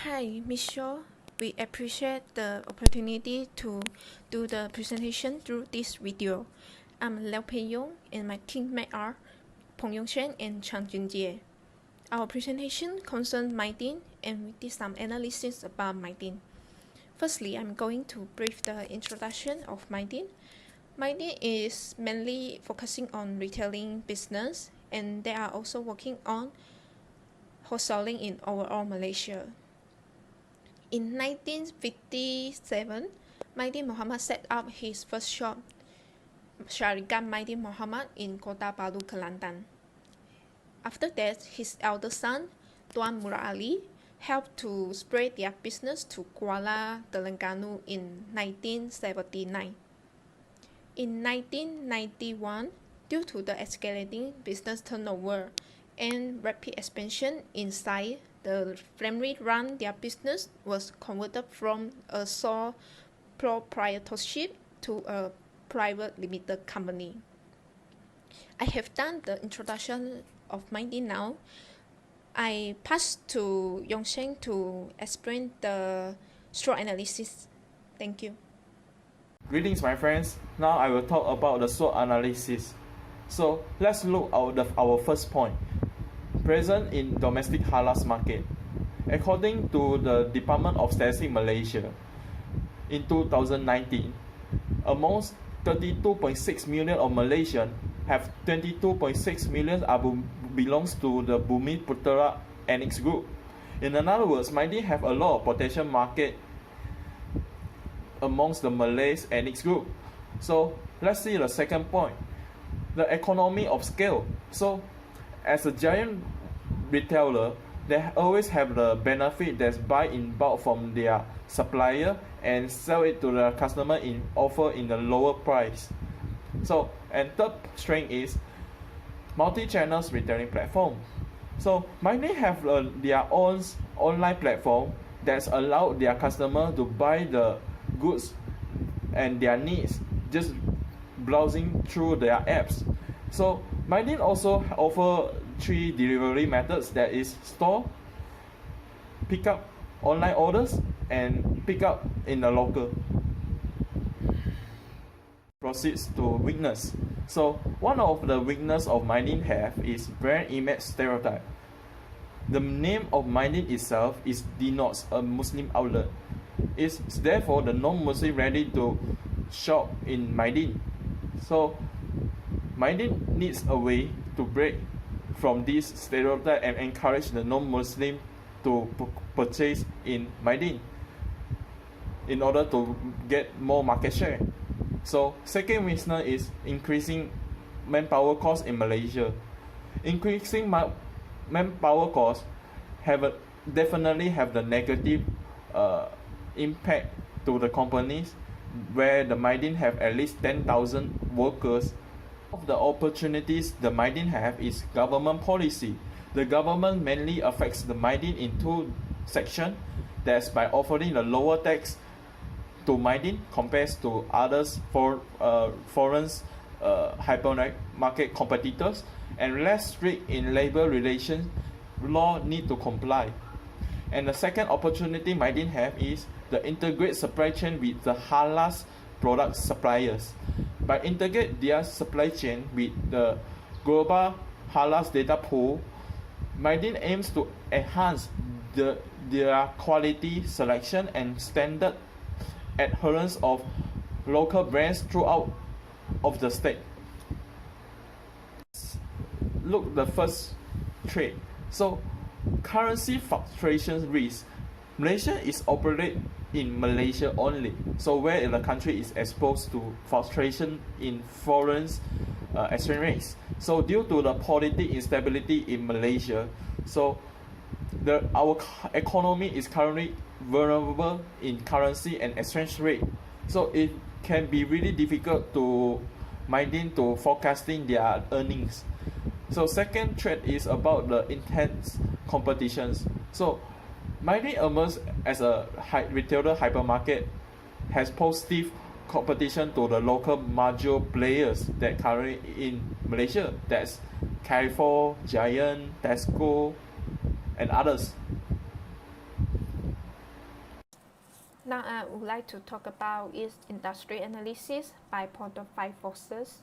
Hi, Miss Shaw. We appreciate the opportunity to do the presentation through this video. I'm Liao Pei-yong and my teammates are Peng Yong-shen and Chang Junjie. Our presentation concerns Mydin and we did some analysis about Mydin. Firstly, I'm going to brief the introduction of Mydin. Mydin is mainly focusing on retailing business and they are also working on wholesaling in overall Malaysia. In 1957, Mydin Muhammad set up his first shop, Syarikat Mydin Muhammad in Kota Baru, Kelantan. After that, his elder son, Tuan Murad Ali, helped to spread their business to Kuala Terengganu in 1979. In 1991, due to the escalating business turnover and rapid expansion in size, the family run their business was converted from a sole proprietorship to a private limited company. I have done the introduction of Mydin now. I pass to Yong-shen to explain the SWOT analysis. Thank you. Greetings my friends, now I will talk about the SWOT analysis. So let's look at our first point. Present in domestic halal market. According to the Department of Statistics Malaysia, in 2019, amongst 32.6 million of Malaysians have 22.6 million belongs to the Bumi Putera ethnic group. In other words, Mydin have a lot of potential market amongst the Malays ethnic group. So let's see the second point, the economy of scale. So as a giant retailer, they always have the benefit that's buy in bulk from their supplier and sell it to the customer in offer in a lower price. So and third strength is multi-channels retailing platform. So Mydin have their own online platform that's allowed their customer to buy the goods and their needs just browsing through their apps. So Mydin also offer 3 delivery methods, that is store, pick up online orders and pick up in the local. Proceeds to weakness. So one of the weakness of Mydin have is brand image stereotype. The name of Mydin itself denotes a Muslim outlet. It's therefore the non-Muslim ready to shop in Mydin. So Mydin needs a way to break from this stereotype and encourage the non-Muslim to purchase in Mydin in order to get more market share. So second reason is increasing manpower cost in Malaysia. Increasing manpower cost definitely have the negative impact to the companies where the Mydin have at least 10,000 workers. Of the opportunities the Mydin have is government policy. The government mainly affects the Mydin in 2 sections. That's by offering the lower tax to Mydin compared to others for foreign hypermarket competitors, and less strict in labor relations law need to comply. And the second opportunity Mydin have is the integrate supply chain with the halal product suppliers. By integrate their supply chain with the global halal data pool, Mydin aims to enhance their quality selection and standard adherence of local brands throughout of the state. Look the first trade. So currency fluctuation risk. Malaysia is operate in Malaysia only, so where the country is exposed to fluctuation in foreign exchange rates. So due to the political instability in Malaysia, so our economy is currently vulnerable in currency and exchange rate. So it can be really difficult to Mydin to forecasting their earnings. So second threat is about the intense competitions. So Mydin emerges as a retailer hypermarket, has positive competition to the local major players that currently in Malaysia. That's Carrefour, Giant, Tesco, and others. Now I would like to talk about its industry analysis by point of 5 forces.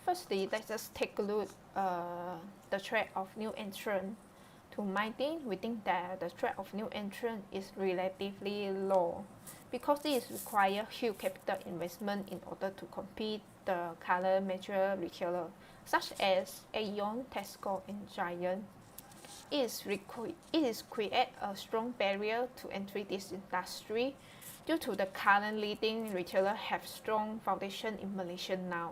Firstly, let's just take a look the threat of new entrant. To Mydin, we think that the threat of new entrant is relatively low because it requires huge capital investment in order to compete the current major retailer such as Aeon, Tesco, and Giant. It is create a strong barrier to entry this industry due to the current leading retailer have strong foundation in Malaysia now.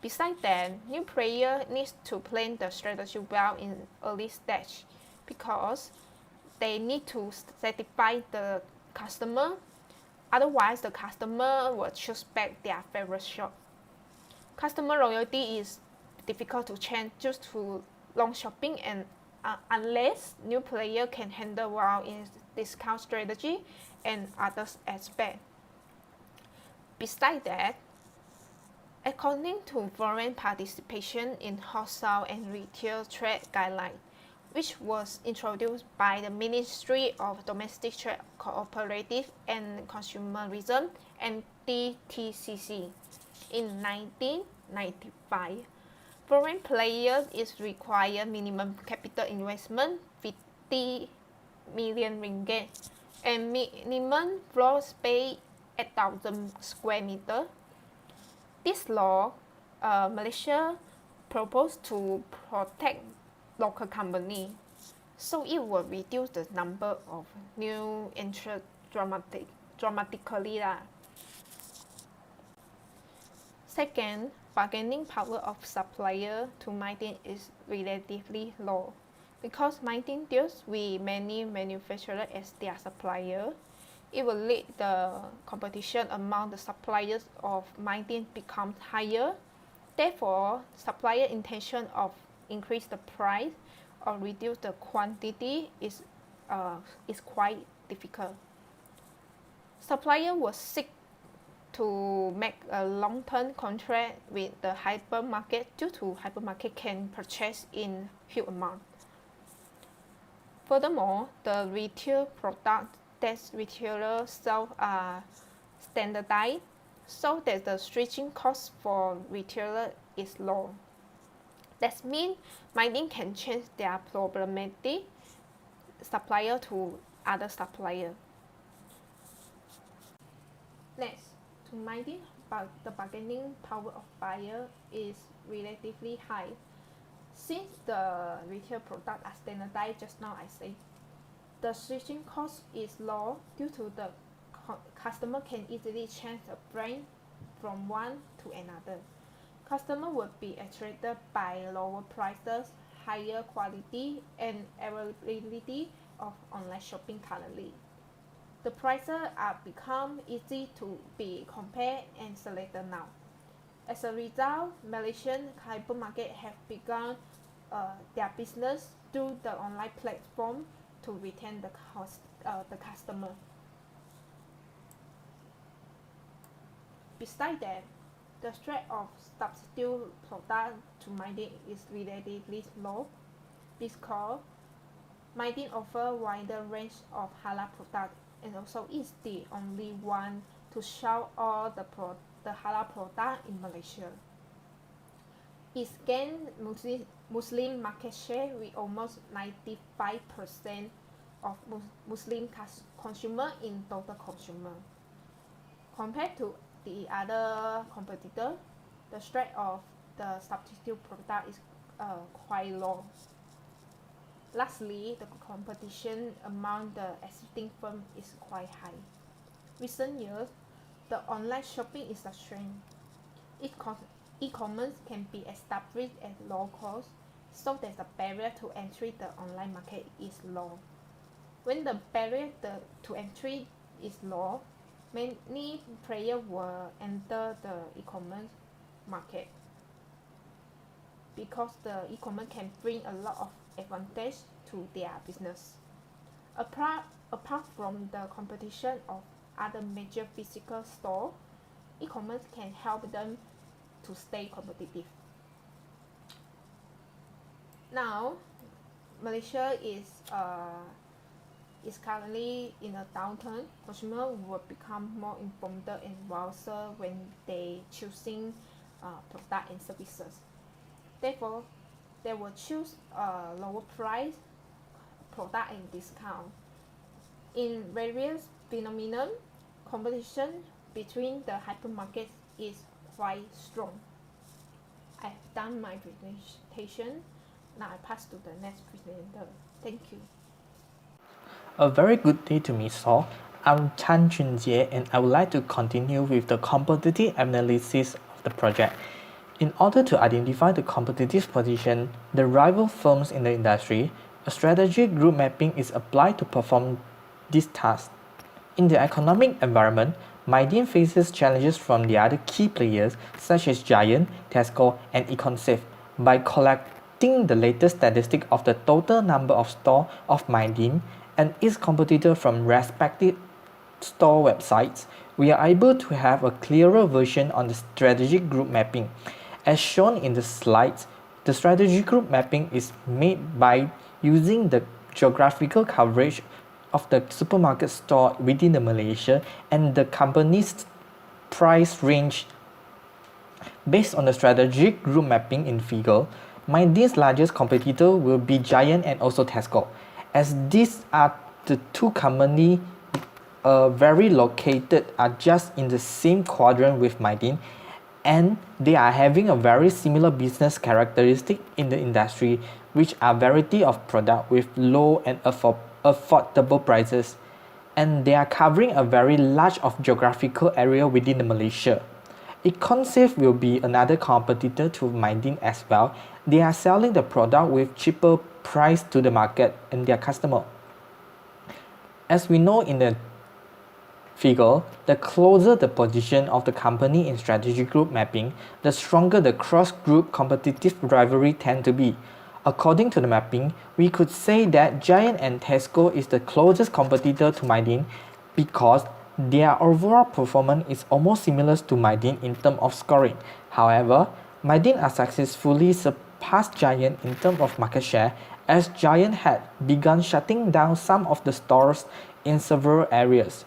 Besides that, new player needs to plan the strategy well in early stage because they need to satisfy the customer. Otherwise, the customer will choose back their favorite shop. Customer loyalty is difficult to change due to long shopping and unless new player can handle well in discount strategy and other aspects. Besides that, according to foreign participation in wholesale and retail trade guideline, which was introduced by the Ministry of Domestic Trade Cooperative and Consumerism (MDTCC) in 1995, foreign players is required minimum capital investment 50 million ringgit and minimum floor space 8,000 square meter. This law, Malaysia proposed to protect local company, so it will reduce the number of new entrants dramatically. Second, bargaining power of supplier to Mydin is relatively low because Mydin deals with many manufacturers as their supplier. It will lead the competition among the suppliers of Mydin becomes higher. Therefore, supplier intention of increase the price or reduce the quantity is quite difficult. Supplier will seek to make a long-term contract with the hypermarket due to hypermarket can purchase in huge amount. Furthermore, the retail product that retailers sell are standardized so that the switching cost for retailer is low. That means Mydin can change their problematic supplier to other supplier. Next, to Mydin, the bargaining power of buyer is relatively high. Since the retail products are standardized, just now I say, the switching cost is low due to the customer can easily change a brand from one to another. Customer will be attracted by lower prices, higher quality, and availability of online shopping currently. The prices are become easy to be compared and selected now. As a result, Malaysian hypermarket have begun their business through the online platform to retain the customer. Besides that, the threat of substitute product to Mydin is relatively low because Mydin offers wider range of halal products and also is the only one to sell all the halal product in Malaysia. It gained Muslim market share with almost 95% of Muslim consumer in total consumer. Compared to the other competitor, the threat of the substitute product is quite low. Lastly, the competition among the existing firms is quite high. Recent years, the online shopping is a trend. E-commerce can be established at low cost, so that the barrier to entry the online market is low. When the barrier to entry is low, many players will enter the e-commerce market because the e-commerce can bring a lot of advantage to their business. Apart from the competition of other major physical stores, e-commerce can help them to stay competitive. Now, Malaysia is is currently in a downturn, consumers will become more informed and wiser when they choosing product and services. Therefore, they will choose a lower price product and discount. In various phenomenon, competition between the hypermarkets is quite strong. I have done my presentation. Now I pass to the next presenter. Thank you. A very good day to me, Saul. I'm Chan Junjie and I would like to continue with the competitive analysis of the project. In order to identify the competitive position, the rival firms in the industry, a strategic group mapping is applied to perform this task. In the economic environment, Mydin faces challenges from the other key players such as Giant, Tesco, and EconSafe. By collecting the latest statistic of the total number of stores of Mydin and its competitor from respective store websites, we are able to have a clearer version on the strategic group mapping. As shown in the slides, the strategic group mapping is made by using the geographical coverage of the supermarket store within the Malaysia and the company's price range. Based on the strategic group mapping in figure, Mydin's largest competitor will be Giant and also Tesco, as these are the two companies very located are just in the same quadrant with Mydin, and they are having a very similar business characteristic in the industry, which are variety of product with low and affordable prices, and they are covering a very large of geographical area within the Malaysia. EconSafe will be another competitor to Mydin as well. They are selling the product with cheaper price to the market and their customer. As we know in the figure, the closer the position of the company in strategic group mapping, the stronger the cross-group competitive rivalry tend to be. According to the mapping, we could say that Giant and Tesco is the closest competitor to Mydin because their overall performance is almost similar to Mydin in terms of scoring. However, Mydin has successfully surpassed Giant in terms of market share, as Giant had begun shutting down some of the stores in several areas.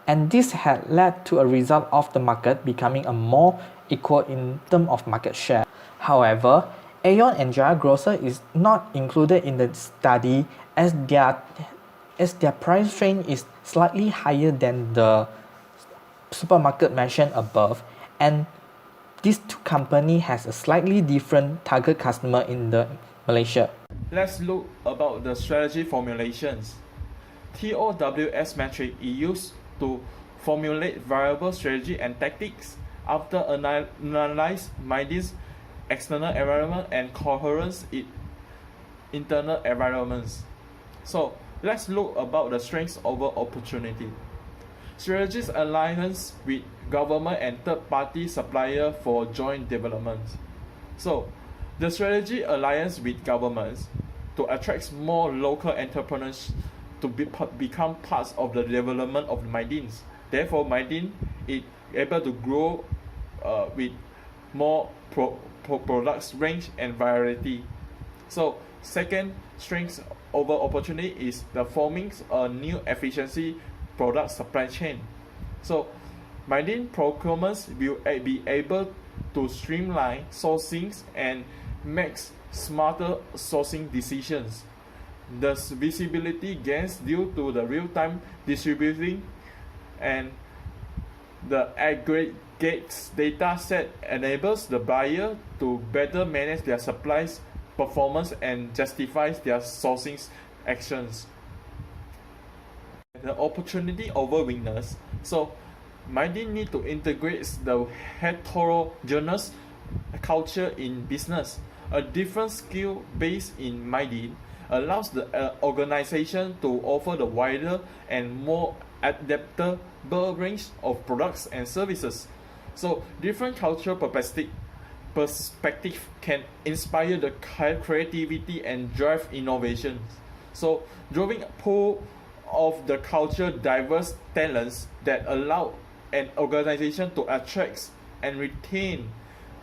And this had led to a result of the market becoming a more equal in terms of market share. However, Aeon and Jaya Grocer is not included in the study as their price range is slightly higher than the supermarket mentioned above, and these two companies has a slightly different target customer in the Malaysia. Let's look about the strategy formulations. TOWS metric is used to formulate variable strategy and tactics after analyze Mydin's external environment and coherence in internal environments. So let's look about the strengths over opportunity. Strategies alliance with government and third-party supplier for joint development. So the strategy alliance with governments to attract more local entrepreneurs to become parts of the development of Mydin. Therefore, Mydin is able to grow with more products range and variety. So second strength over opportunity is the forming a new efficiency product supply chain. So Mydin procurements will be able to streamline sourcing and make smarter sourcing decisions. Thus, visibility gains due to the real-time distributing and the aggregates data set enables the buyer to better manage their supplies performance and justifies their sourcing actions. The opportunity over weakness. So Mydin need to integrate the heterogeneous culture in business. A different skill base in Mydin allows the organization to offer the wider and more adaptable range of products and services. So different cultural perspective can inspire the creativity and drive innovations. So drawing a pool of the culture diverse talents that allow an organization to attract and retain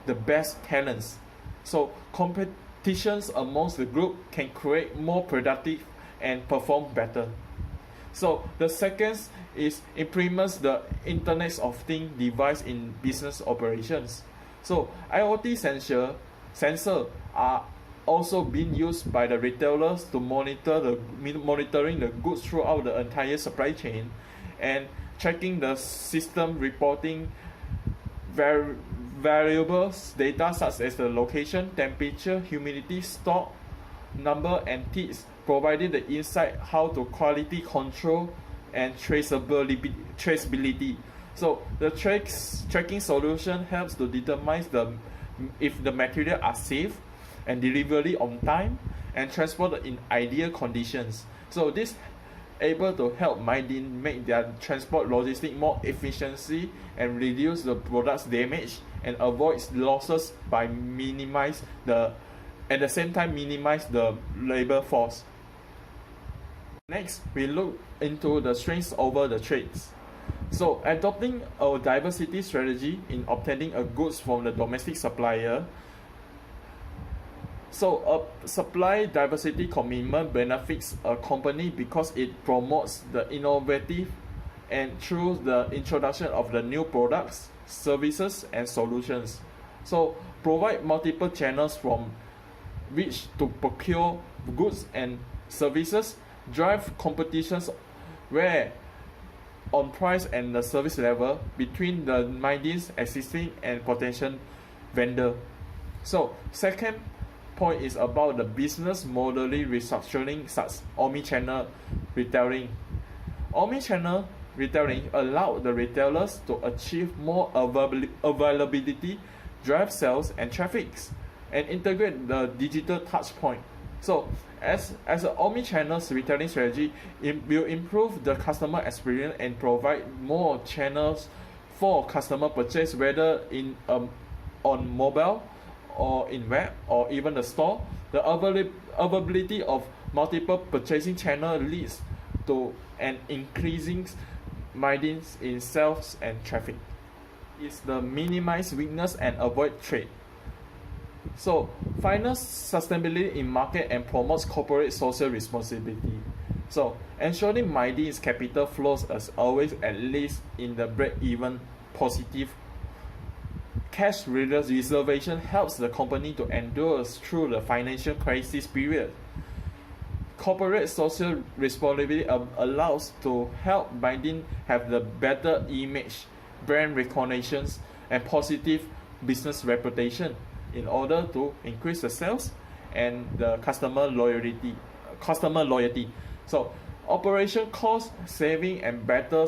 the best talents. So competitions amongst the group can create more productive and perform better. So the second is implements the Internet of Things device in business operations. So IoT sensor are also being used by the retailers to monitoring the goods throughout the entire supply chain, and checking the system reporting variables data such as the location, temperature, humidity, stock number, and teeth, providing the insight how to quality control and traceability. So the tracking solution helps to determine if the material are safe and delivery on time and transported in ideal conditions. So this able to help Mydin make their transport logistics more efficiency and reduce the product's damage and avoids losses by at the same time minimize the labor force. Next, we look into the strengths over the traits. So adopting a diversity strategy in obtaining a goods from the domestic supplier. So a supply diversity commitment benefits a company because it promotes the innovative and through the introduction of the new products, services, and solutions. So provide multiple channels from which to procure goods and services, drive competitions where on price and the service level between the Mydin's existing and potential vendor. So second point is about the business modelly restructuring such omni-channel retailing. Omni-channel retailing allow the retailers to achieve more availability, drive sales and traffics, and integrate the digital touch point. So as an omni-channel retailing strategy, it will improve the customer experience and provide more channels for customer purchase, whether in on mobile or in web or even the store. The availability of multiple purchasing channel leads to an increasing margins in sales and traffic. Is the minimize weakness and avoid trade. So finance sustainability in market and promotes corporate social responsibility. So ensuring Mydin's capital flows as always at least in the break-even positive. Cash reservation helps the company to endure through the financial crisis period. Corporate social responsibility allows to help Mydin have the better image, brand recognitions, and positive business reputation in order to increase the sales and the customer loyalty. So operation cost saving and better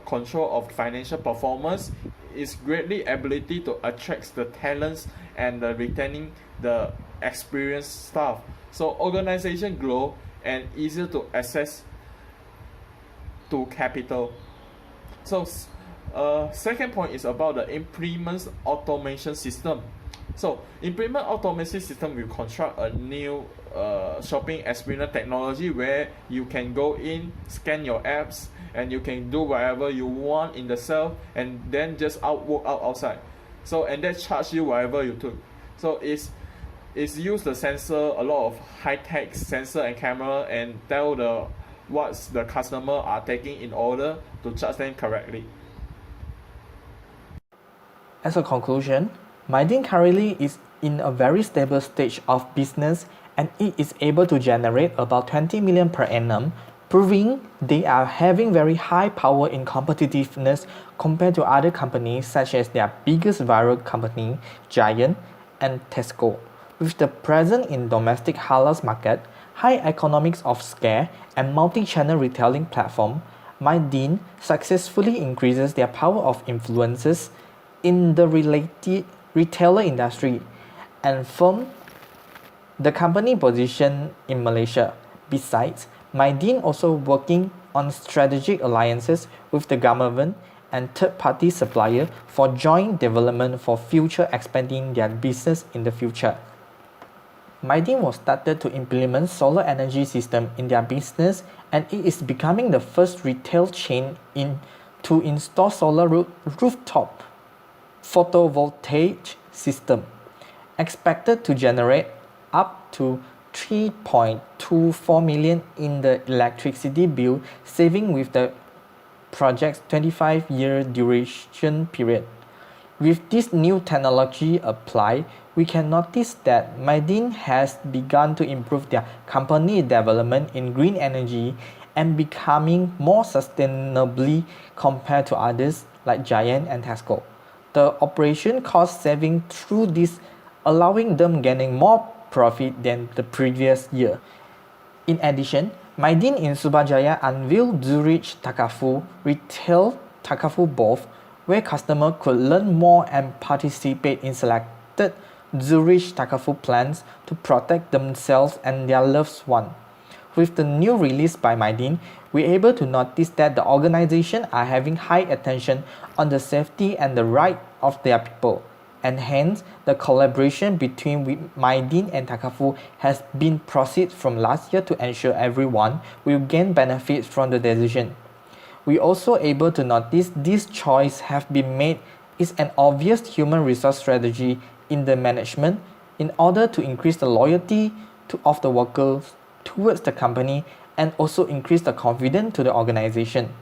control of financial performance is greatly ability to attract the talents and retaining the experienced staff. So organization grow and easier to access to capital. So second point is about the implements automation system. So implement automation system will construct a new shopping experience technology where you can go in, scan your apps, and you can do whatever you want in the cell and then just walk out outside. So and that charge you whatever you took. So it's use the sensor, a lot of high-tech sensor and camera, and tell what the customer are taking in order to charge them correctly. As a conclusion, Mydin currently is in a very stable stage of business and it is able to generate about 20 million per annum, proving they are having very high power in competitiveness compared to other companies such as their biggest viral company, Giant and Tesco. With the presence in domestic halal market, high economics of scale, and multi-channel retailing platform, Mydin successfully increases their power of influences in the related retailer industry and firm the company position in Malaysia. Besides, Mydin also working on strategic alliances with the government and third-party supplier for joint development for future expanding their business in the future. Mydin was started to implement solar energy system in their business and it is becoming the first retail chain to install solar rooftop photovoltaic system, expected to generate up to 3.24 million in the electricity bill saving with the project's 25-year duration period. With this new technology applied, we can notice that Mydin has begun to improve their company development in green energy and becoming more sustainably compared to others like Giant and Tesco. The operation cost saving through this allowing them gaining more profit than the previous year. In addition, Mydin in Subajaya unveiled Zurich Takafu Retail Takafu Booth, where customers could learn more and participate in selected Zurich Takafu plans to protect themselves and their loved ones. With the new release by Mydin, we're able to notice that the organization are having high attention on the safety and the right of their people, and hence the collaboration between Mydin and Takafu has been proceeded from last year to ensure everyone will gain benefits from the decision. We also able to notice this choice have been made is an obvious human resource strategy in the management in order to increase the loyalty of the workers towards the company and also increase the confidence to the organization.